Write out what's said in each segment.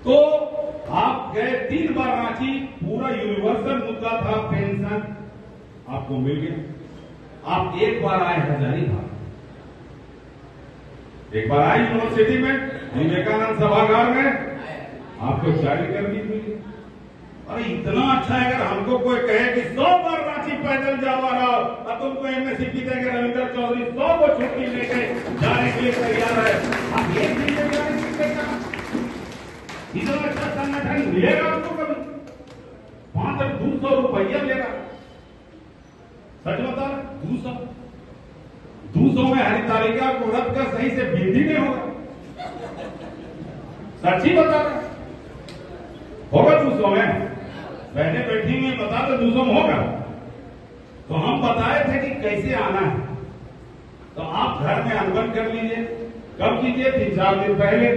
तो आप गए 3 बार रांची, पूरा यूनिवर्सल मुद्दा था पेंशन, आपको मिल गया। आप एक बार आए हजारीबाग, एक बार आए यूनिवर्सिटी में, विवेकानंद सभागार में, आपको जारी कर दी मिली। अरे इतना अच्छा है, अगर हमको कोई कहे कि 100 बार रांची पैदल जावा रहा और तुमको एमएससीपी देंगे, रविंद्र चौधरी 100 को छुट्टी लेके जाने के लिए तैयार है, आप एक दिन में जाने के लिए तैयार? इतना अच्छा संगठन मिलेगा आपको कभी? 200 रुपया लेगा, सच बता रहे, 200 में हरितालिका को रद्द कर सही से बिंदी नहीं होगा, सच्ची बता रहे होगा 200 में। बैठे बैठी में बता दो 200 में होगा। तो हम बताए थे कि कैसे आना है, तो आप घर में अनबन कर लीजिए। कब कीजिए? 3-4 दिन पहले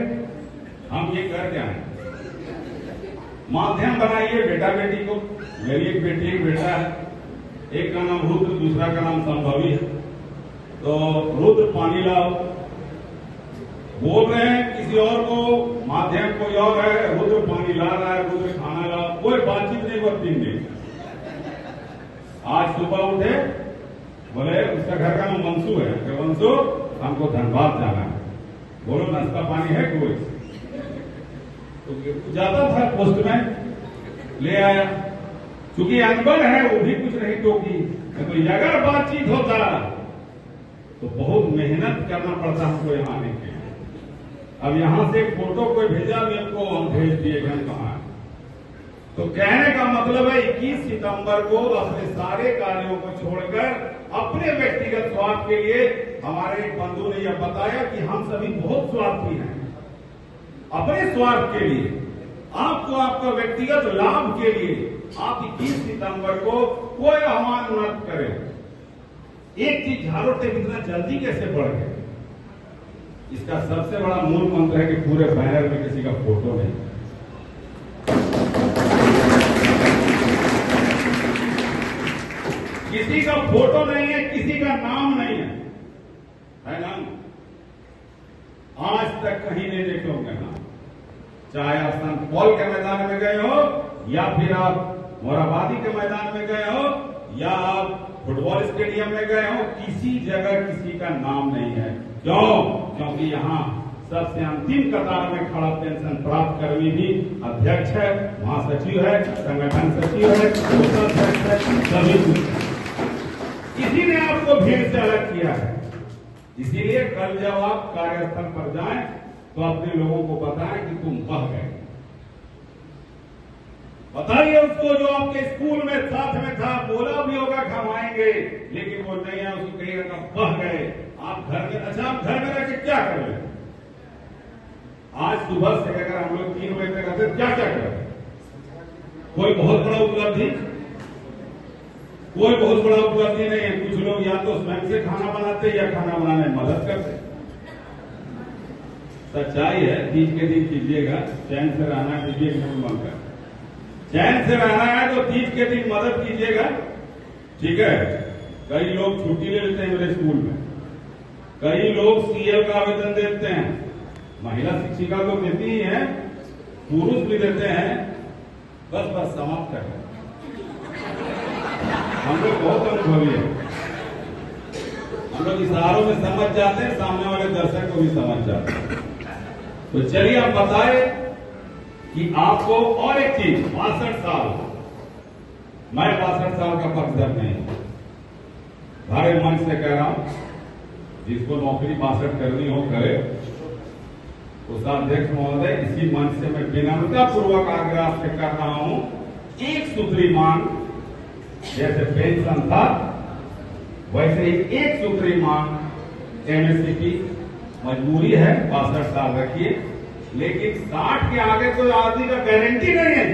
हम ये करके आए, माध्यम बनाइए बेटा बेटी को। मेरी एक बेटी एक बेटा है, एक का नाम रुद्र, दूसरा का नाम संभवी है। तो रुद्र पानी लाओ बोल रहे हैं, किसी और को माध्यम कोई और है, रुद्र पानी ला रहा है, रुद्र खाना ला, कोई बातचीत नहीं हुआ 3 दिन। आज सुबह उठे, बोले उसका घर का नाम वंशु है, कि वंशु हमको धनबाद जाना है, बोलो नाश्ता पानी है कोई? तो जाता था पोस्ट में, ले आया। चूंकि अनबन है, वो भी कुछ नहीं टोकी। तो अगर बातचीत होता तो बहुत मेहनत करना पड़ता हमको यहाँ आने के लिए। अब यहां से फोटो कोई भेजा, मेरे को हम भेज दिए घर कहाँ। तो कहने का मतलब है 21 सितंबर को अपने सारे कार्यों को छोड़कर अपने व्यक्तिगत स्वार्थ के लिए, हमारे एक बंधु ने यह बताया कि हम सभी बहुत स्वार्थी हैं, अपने स्वार्थ के लिए, आपको आपका व्यक्तिगत लाभ के लिए आप 21 सितंबर को कोई आह्वान न करें। एक चीज, झाड़ू टेप इतना जल्दी कैसे बढ़ गए? इसका सबसे बड़ा मूल मंत्र है कि पूरे बैनर में किसी का फोटो नहीं, किसी का फोटो नहीं है, किसी का नाम नहीं है ना? आज तक कहीं नहीं देखे होंगे नाम, चाहे आप संत पॉल के मैदान में गए हो, या फिर आप मोराबादी के मैदान में गए हो, या आप फुटबॉल स्टेडियम में गए हो, किसी जगह किसी का नाम नहीं है। क्यों? क्योंकि यहाँ सबसे अंतिम कतार में खड़ा पेंशन प्राप्त कर्मी भी अध्यक्ष है, महासचिव है, संगठन सचिव है, कोषाध्यक्ष है, सभी कुछ। इसी ने आपको भीड़ से अलग किया है। इसीलिए कल जब आप कार्यस्थल पर जाएं तो अपने लोगों को बताएं कि तुम बह गए। बताइए उसको जो आपके स्कूल में साथ में था, बोला भी होगा खवाएंगे, लेकिन वो नहीं है, उसको कहिएगा बह गए। आप घर में, अच्छा आप घर में रह के क्या कर रहे? आज सुबह से अगर हम लोग 3 बजे तक रहते क्या क्या कर? कोई बहुत बड़ा उपलब्धि? कोई बहुत बड़ा उपलब्धि नहीं है। कुछ लोग या तो स्वयं से खाना बनाते या खाना बनाने में मदद करते। सच्चाई है, तीज के दिन कीजिएगा, चैन से रहना कीजिए, मंगकर चैन से रहना है तो तीज के दिन मदद कीजिएगा, ठीक है? कई लोग छुट्टी ले लेते हैं मेरे स्कूल में, कई लोग सीएल का आवेदन देते हैं, महिला शिक्षिका को देती ही है, पुरुष भी देते हैं। बस समाप्त कर, हम लोग बहुत अनुभवी है, हम लोग इशारों में समझ जाते हैं, सामने वाले दर्शक को भी समझ जाते हैं। तो चलिए आप बताए कि आपको, और एक चीज, 62 साल, मैं 62 साल का पक्षधर नहीं, भारे मंच से कह रहा हूं, जिसको नौकरी 62 करनी हो करे। कोषाध्यक्ष महोदय, इसी मंच से मैं विनम्रता पूर्वक आग्रह आपसे कर रहा हूं, एक सूत्री मांग, जैसे पेंशन था वैसे ही एक सूत्री मांग एमएससी की मजबूरी है, 62 साल रखिए, लेकिन 60 के आगे तो आदमी का गारंटी नहीं है।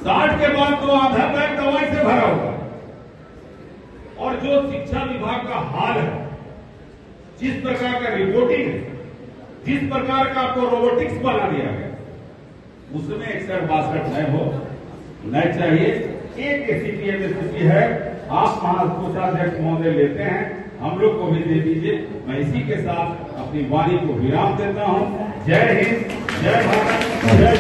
60 के बाद तो आधा बैग दवाई से भरा होगा। और जो शिक्षा विभाग का हाल है, जिस प्रकार का रिपोर्टिंग है, जिस प्रकार का आपको रोबोटिक्स बना दिया गया, उसमें 61-62 नए हो, नए चाहिए। एक स्थिति है, आप महाकोषाध्यक्ष महोदय लेते हैं, हम लोग को भी दे दीजिए। मैं इसी के साथ अपनी वाणी को विराम देता हूँ। जय हिंद, जय भारत, जय